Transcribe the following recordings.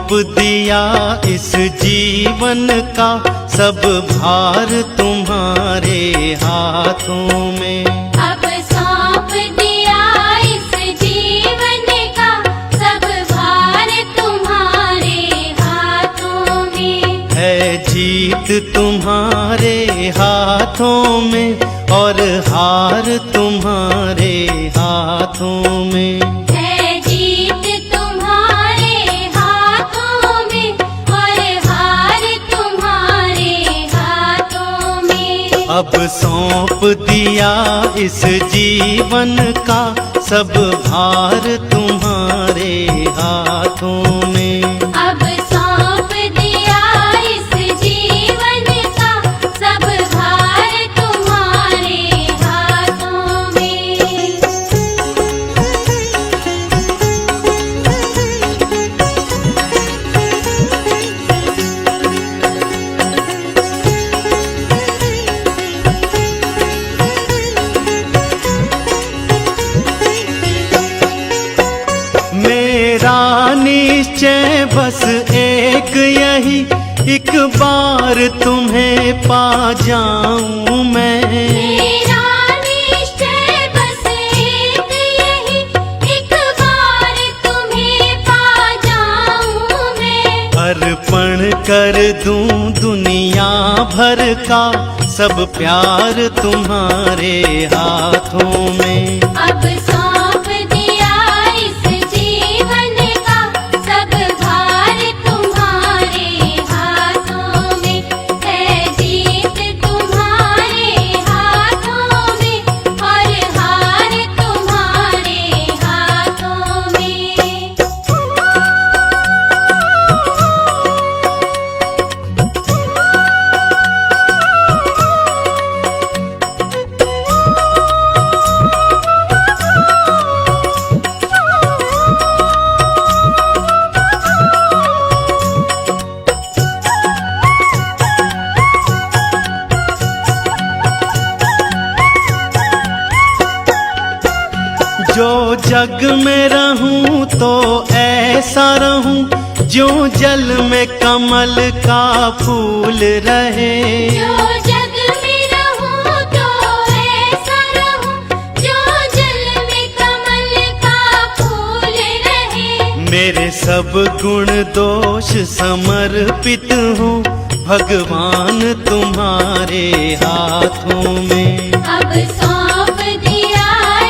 सौंप दिया इस जीवन का सब भार तुम्हारे हाथों में। अब सौंप दिया इस जीवन का सब भार तुम्हारे हाथों में। है जीत तुम्हारे हाथों में और हार तुम्हारे हाथों में। है जीत तुम्हारे हाथों में और हार तुम्हारे हाथों में। अब सौंप दिया इस जीवन का सब भार तुम्हारे हाथों में। अब सौंप दिया इस जीवन का सब भार तुम्हारे हाथों में। मेरा निश्चय बस एक यही, एक बार तुम्हें पा जाऊं मैं। मेरा निश्चय बस एक यही, एक बार तुम्हें पा जाऊं मैं। अर्पण कर दूं दुनिया भर का सब प्यार तुम्हारे हाथों में। अब सौंप दिया इस जीवन का सब भार तुम्हारे हाथों में। है जीत तुम्हारे हाथों में और हार तुम्हारे हाथों में। जो जग में रहूं तो ऐसा रहूं जो जल में कमल का फूल रहे। जो जग में रहूं तो ऐसा रहूं जो जल में कमल का फूल रहे। मेरे सब गुण दोष समर्पित हूँ भगवान तुम्हारे हाथों में। अब सौंप दिया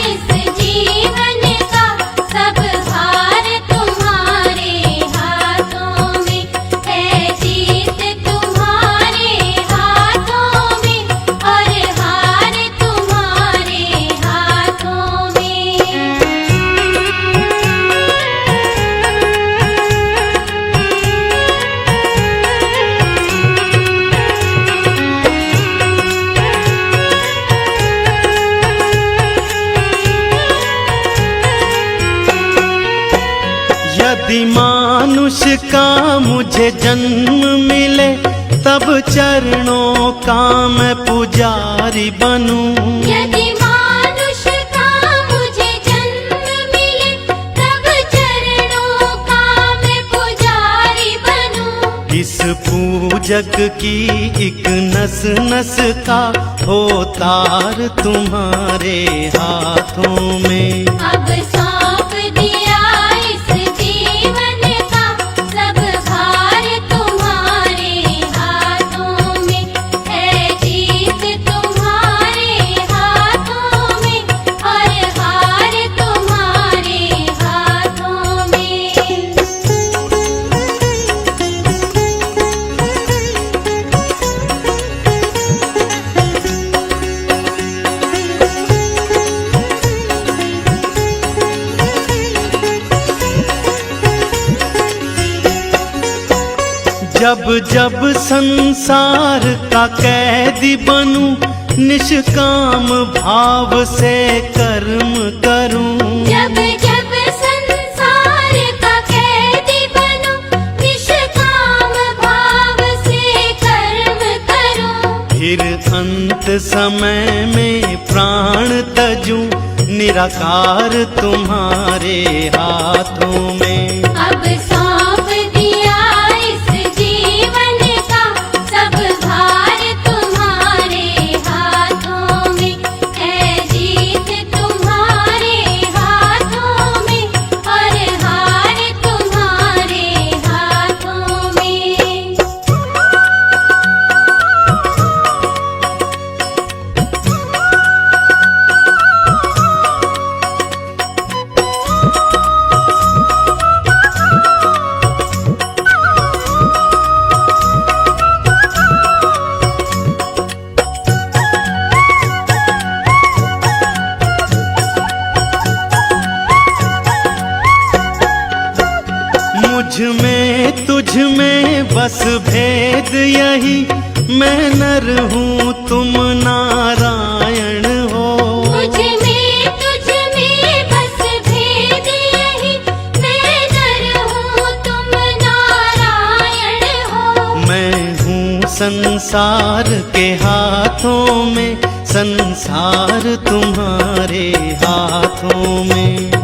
इस जीवन का सब भार तुम्हारे हाथों में। है जीत तुम्हारे हाथों में और हार तुम्हारे हाथों में। यदि मानुष का मुझे जन्म मिले तब चरणों का मैं पुजारी बनूं। यदि मानुष का मुझे जन्म मिले तब चरणों का मैं पुजारी बनूं। इस पूजक की एक नस नस का हो तार तुम्हारे हाथों में। अब सौंप दिया इस जीवन का सब भार तुम्हारे हाथों में। है जीत तुम्हारे हाथों में और हार तुम्हारे हाथों में। जब जब संसार का कैदी बनूं निष्काम भाव से कर्म करूं। जब जब संसार का कैदी बनूं निष्काम भाव से कर्म करूं। फिर अंत समय में प्राण तजूं निराकार तुम्हारे हाथों में। अब सौंप दिया तुझ में बस भेद यही, मैं नर हूँ तुम नारायण हो। तुझ में बस भेद यही, मैं नर हूँ तुम नारायण हो। मैं हूँ संसार के हाथों में, संसार तुम्हारे हाथों में।